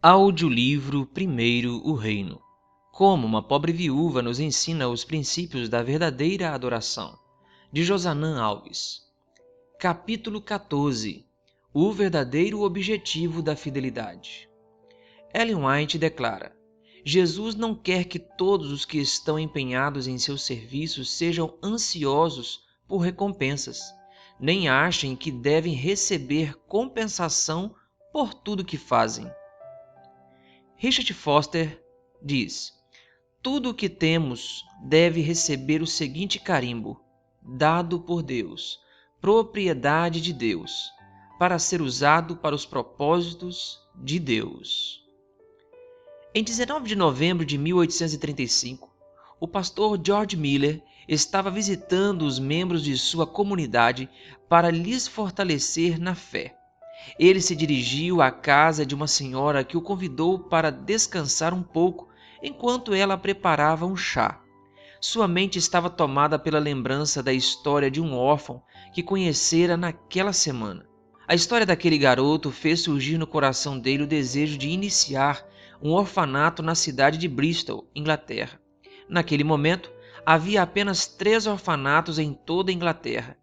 Audiolivro Primeiro o Reino. Como uma pobre viúva nos ensina os princípios da verdadeira adoração. De Josanã Alves. Capítulo 14. O verdadeiro objetivo da fidelidade. Ellen White declara: Jesus não quer que todos os que estão empenhados em seus serviços sejam ansiosos por recompensas, nem achem que devem receber compensação por tudo que fazem. Richard Foster diz: tudo o que temos deve receber o seguinte carimbo: dado por Deus, propriedade de Deus, para ser usado para os propósitos de Deus. Em 19 de novembro de 1835, o pastor George Miller estava visitando os membros de sua comunidade para lhes fortalecer na fé. Ele se dirigiu à casa de uma senhora que o convidou para descansar um pouco enquanto ela preparava um chá. Sua mente estava tomada pela lembrança da história de um órfão que conhecera naquela semana. A história daquele garoto fez surgir no coração dele o desejo de iniciar um orfanato na cidade de Bristol, Inglaterra. Naquele momento, havia apenas 3 orfanatos em toda a Inglaterra,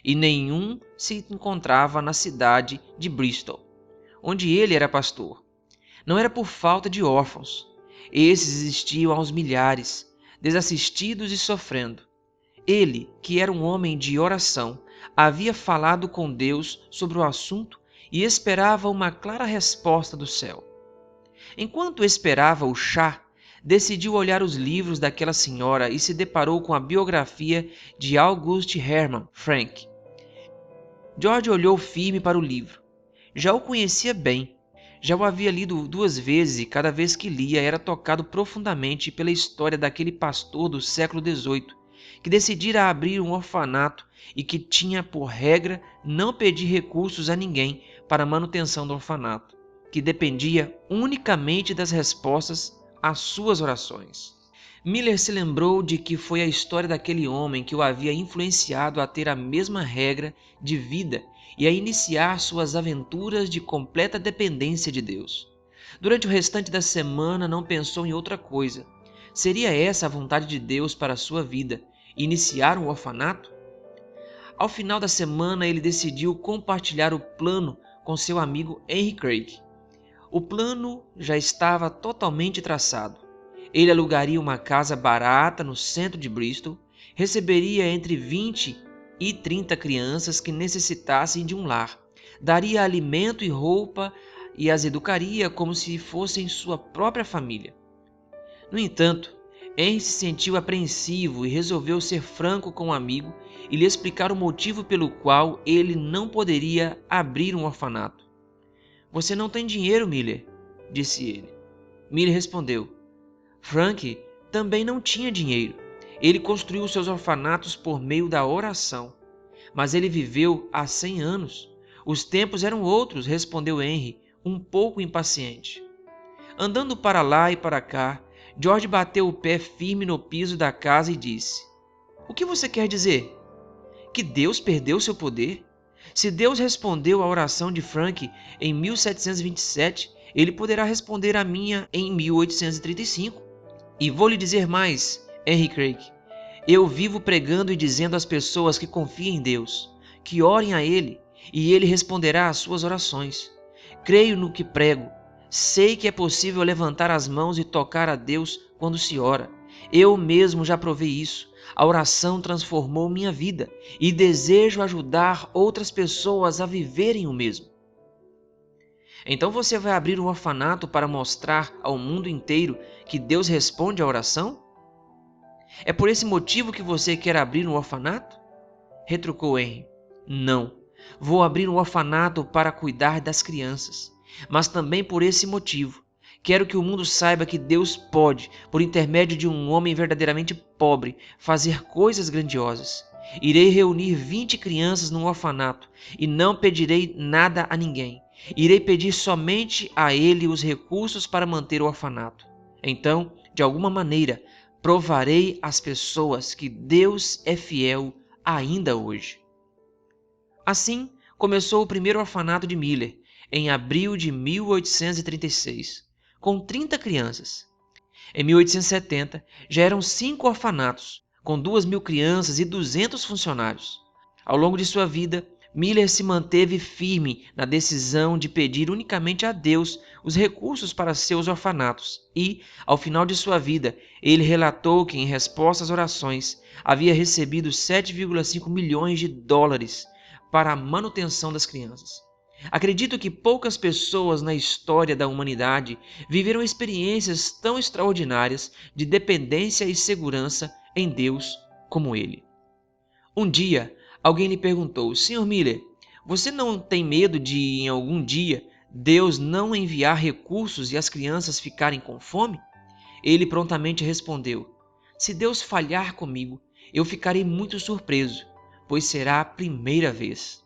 e nenhum se encontrava na cidade de Bristol, onde ele era pastor. Não era por falta de órfãos. Esses existiam aos milhares, desassistidos e sofrendo. Ele, que era um homem de oração, havia falado com Deus sobre o assunto e esperava uma clara resposta do céu. Enquanto esperava o chá, decidiu olhar os livros daquela senhora e se deparou com a biografia de August Hermann Frank. George olhou firme para o livro. Já o conhecia bem. Já o havia lido 2 vezes e cada vez que lia era tocado profundamente pela história daquele pastor do século XVIII que decidira abrir um orfanato e que tinha por regra não pedir recursos a ninguém para a manutenção do orfanato, que dependia unicamente das respostas às suas orações. Miller se lembrou de que foi a história daquele homem que o havia influenciado a ter a mesma regra de vida e a iniciar suas aventuras de completa dependência de Deus. Durante o restante da semana não pensou em outra coisa. Seria essa a vontade de Deus para a sua vida, iniciar um orfanato? Ao final da semana ele decidiu compartilhar o plano com seu amigo Henry Craig. O plano já estava totalmente traçado. Ele alugaria uma casa barata no centro de Bristol, receberia entre 20 e 30 crianças que necessitassem de um lar, daria alimento e roupa e as educaria como se fossem sua própria família. No entanto, Henry se sentiu apreensivo e resolveu ser franco com o amigo e lhe explicar o motivo pelo qual ele não poderia abrir um orfanato. "Você não tem dinheiro, Miller", disse ele. Miller respondeu: Frank também não tinha dinheiro. Ele construiu seus orfanatos por meio da oração. Mas ele viveu há 100 anos. Os tempos eram outros, respondeu Henry, um pouco impaciente. Andando para lá e para cá, George bateu o pé firme no piso da casa e disse: "O que você quer dizer? Que Deus perdeu seu poder? Se Deus respondeu à oração de Frank em 1727, ele poderá responder a minha em 1835. E vou lhe dizer mais, Henry Craig. Eu vivo pregando e dizendo às pessoas que confiem em Deus, que orem a Ele, e Ele responderá às suas orações. Creio no que prego. Sei que é possível levantar as mãos e tocar a Deus quando se ora. Eu mesmo já provei isso. A oração transformou minha vida e desejo ajudar outras pessoas a viverem o mesmo." Então você vai abrir um orfanato para mostrar ao mundo inteiro que Deus responde à oração? É por esse motivo que você quer abrir um orfanato? Retrucou Henry. Não, vou abrir um orfanato para cuidar das crianças, mas também por esse motivo. Quero que o mundo saiba que Deus pode, por intermédio de um homem verdadeiramente pobre, fazer coisas grandiosas. Irei reunir 20 crianças num orfanato e não pedirei nada a ninguém. Irei pedir somente a ele os recursos para manter o orfanato. Então, de alguma maneira, provarei às pessoas que Deus é fiel ainda hoje. Assim, começou o primeiro orfanato de Miller, em abril de 1836. com 30 crianças. Em 1870, já eram 5 orfanatos, com 2.000 crianças e 200 funcionários. Ao longo de sua vida, Miller se manteve firme na decisão de pedir unicamente a Deus os recursos para seus orfanatos e, ao final de sua vida, ele relatou que, em resposta às orações, havia recebido 7,5 milhões de dólares para a manutenção das crianças. Acredito que poucas pessoas na história da humanidade viveram experiências tão extraordinárias de dependência e segurança em Deus como ele. Um dia, alguém lhe perguntou: Sr. Miller, você não tem medo de, em algum dia, Deus não enviar recursos e as crianças ficarem com fome? Ele prontamente respondeu: se Deus falhar comigo, eu ficarei muito surpreso, pois será a primeira vez.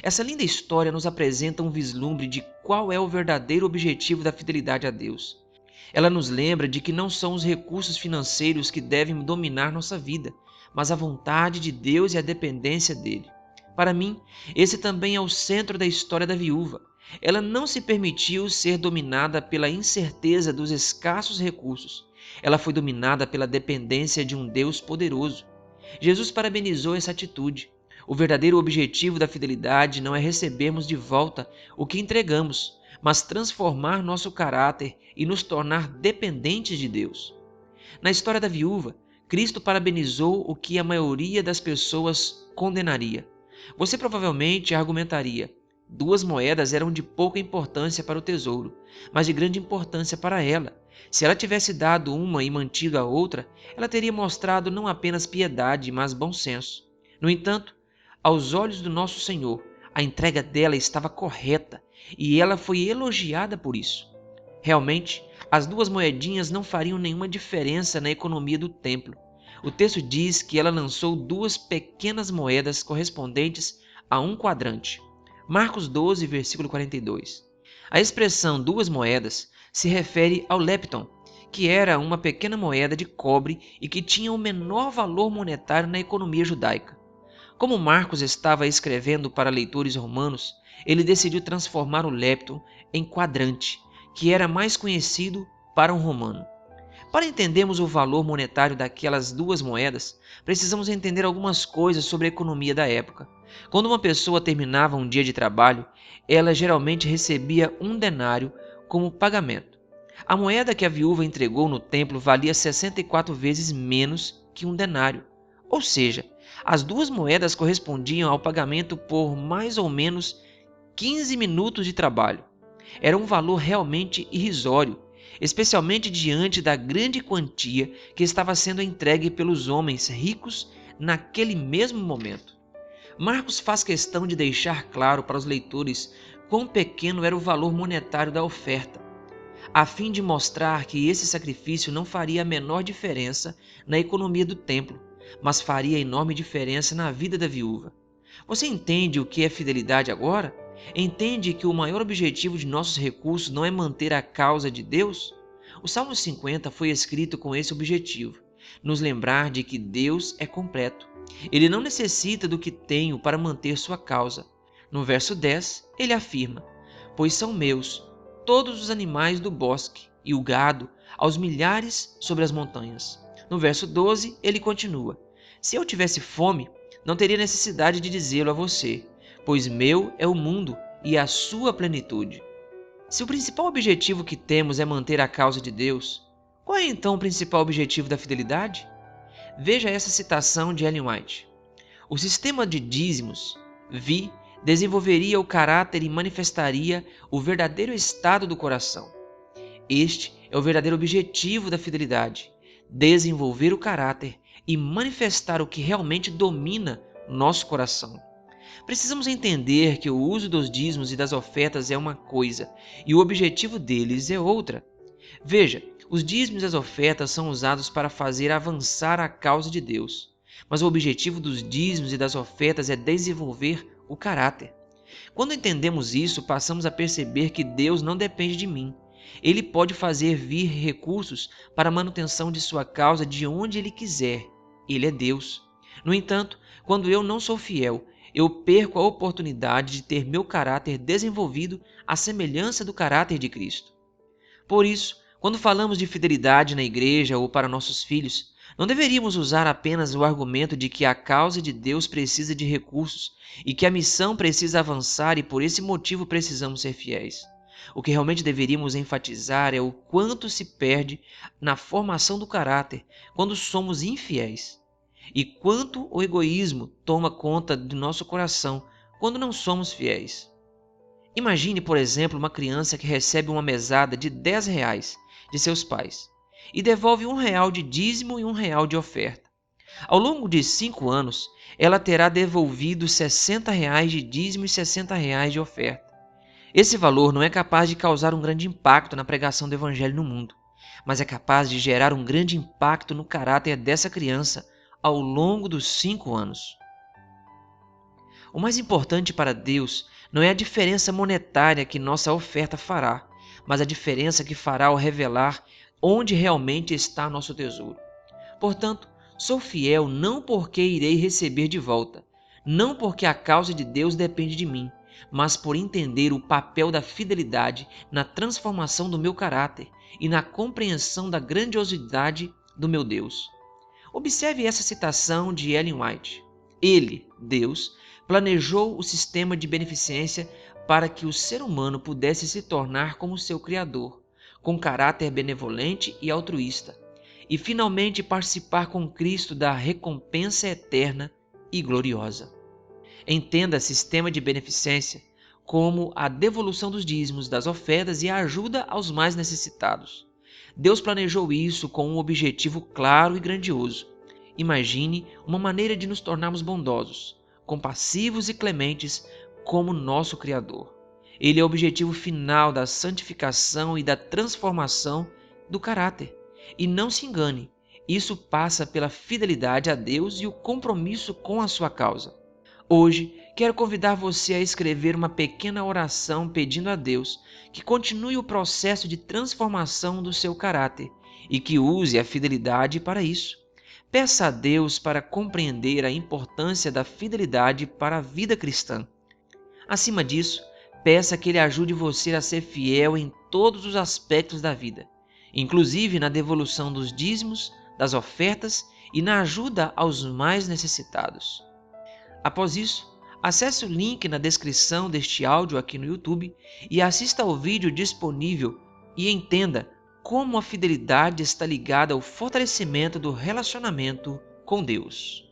Essa linda história nos apresenta um vislumbre de qual é o verdadeiro objetivo da fidelidade a Deus. Ela nos lembra de que não são os recursos financeiros que devem dominar nossa vida, mas a vontade de Deus e a dependência dele. Para mim, esse também é o centro da história da viúva. Ela não se permitiu ser dominada pela incerteza dos escassos recursos. Ela foi dominada pela dependência de um Deus poderoso. Jesus parabenizou essa atitude. O verdadeiro objetivo da fidelidade não é recebermos de volta o que entregamos, mas transformar nosso caráter e nos tornar dependentes de Deus. Na história da viúva, Cristo parabenizou o que a maioria das pessoas condenaria. Você provavelmente argumentaria: 2 moedas eram de pouca importância para o tesouro, mas de grande importância para ela. Se ela tivesse dado uma e mantido a outra, ela teria mostrado não apenas piedade, mas bom senso. No entanto, aos olhos do nosso Senhor, a entrega dela estava correta e ela foi elogiada por isso. Realmente, as 2 moedinhas não fariam nenhuma diferença na economia do templo. O texto diz que ela lançou 2 pequenas moedas correspondentes a um quadrante. Marcos 12, versículo 42. A expressão 2 moedas se refere ao lepton, que era uma pequena moeda de cobre e que tinha o menor valor monetário na economia judaica. Como Marcos estava escrevendo para leitores romanos, ele decidiu transformar o lepton em quadrante, que era mais conhecido para um romano. Para entendermos o valor monetário daquelas 2 moedas, precisamos entender algumas coisas sobre a economia da época. Quando uma pessoa terminava um dia de trabalho, ela geralmente recebia 1 denário como pagamento. A moeda que a viúva entregou no templo valia 64 vezes menos que 1 denário. Ou seja, as 2 moedas correspondiam ao pagamento por mais ou menos 15 minutos de trabalho. Era um valor realmente irrisório, especialmente diante da grande quantia que estava sendo entregue pelos homens ricos naquele mesmo momento. Marcos faz questão de deixar claro para os leitores quão pequeno era o valor monetário da oferta, a fim de mostrar que esse sacrifício não faria a menor diferença na economia do templo, mas faria enorme diferença na vida da viúva. Você entende o que é fidelidade agora? Entende que o maior objetivo de nossos recursos não é manter a causa de Deus? O Salmo 50 foi escrito com esse objetivo, nos lembrar de que Deus é completo. Ele não necessita do que tenho para manter sua causa. No verso 10, ele afirma: pois são meus todos os animais do bosque e o gado aos milhares sobre as montanhas. No verso 12, ele continua: se eu tivesse fome, não teria necessidade de dizê-lo a você, pois meu é o mundo e a sua plenitude. Se o principal objetivo que temos é manter a causa de Deus, qual é então o principal objetivo da fidelidade? Veja essa citação de Ellen White: o sistema de dízimos, desenvolveria o caráter e manifestaria o verdadeiro estado do coração. Este é o verdadeiro objetivo da fidelidade: desenvolver o caráter e manifestar o que realmente domina nosso coração. Precisamos entender que o uso dos dízimos e das ofertas é uma coisa e o objetivo deles é outra. Veja, os dízimos e as ofertas são usados para fazer avançar a causa de Deus, mas o objetivo dos dízimos e das ofertas é desenvolver o caráter. Quando entendemos isso, passamos a perceber que Deus não depende de mim. Ele pode fazer vir recursos para a manutenção de sua causa de onde Ele quiser. Ele é Deus. No entanto, quando eu não sou fiel, eu perco a oportunidade de ter meu caráter desenvolvido à semelhança do caráter de Cristo. Por isso, quando falamos de fidelidade na igreja ou para nossos filhos, não deveríamos usar apenas o argumento de que a causa de Deus precisa de recursos e que a missão precisa avançar e por esse motivo precisamos ser fiéis. O que realmente deveríamos enfatizar é o quanto se perde na formação do caráter quando somos infiéis, e quanto o egoísmo toma conta do nosso coração quando não somos fiéis. Imagine, por exemplo, uma criança que recebe uma mesada de R$ 10 de seus pais e devolve R$ 1 de dízimo e R$ 1 de oferta. Ao longo de 5 anos, ela terá devolvido R$ 60 de dízimo e R$ 60 de oferta. Esse valor não é capaz de causar um grande impacto na pregação do Evangelho no mundo, mas é capaz de gerar um grande impacto no caráter dessa criança ao longo dos 5 anos. O mais importante para Deus não é a diferença monetária que nossa oferta fará, mas a diferença que fará ao revelar onde realmente está nosso tesouro. Portanto, sou fiel não porque irei receber de volta, não porque a causa de Deus depende de mim, mas por entender o papel da fidelidade na transformação do meu caráter e na compreensão da grandiosidade do meu Deus. Observe essa citação de Ellen White. Ele, Deus, planejou o sistema de beneficência para que o ser humano pudesse se tornar como seu Criador, com caráter benevolente e altruísta, e finalmente participar com Cristo da recompensa eterna e gloriosa. Entenda sistema de beneficência como a devolução dos dízimos, das ofertas e a ajuda aos mais necessitados. Deus planejou isso com um objetivo claro e grandioso. Imagine uma maneira de nos tornarmos bondosos, compassivos e clementes como nosso Criador. Ele é o objetivo final da santificação e da transformação do caráter. E não se engane, isso passa pela fidelidade a Deus e o compromisso com a sua causa. Hoje, quero convidar você a escrever uma pequena oração pedindo a Deus que continue o processo de transformação do seu caráter e que use a fidelidade para isso. Peça a Deus para compreender a importância da fidelidade para a vida cristã. Acima disso, peça que Ele ajude você a ser fiel em todos os aspectos da vida, inclusive na devolução dos dízimos, das ofertas e na ajuda aos mais necessitados. Após isso, acesse o link na descrição deste áudio aqui no YouTube e assista ao vídeo disponível e entenda como a fidelidade está ligada ao fortalecimento do relacionamento com Deus.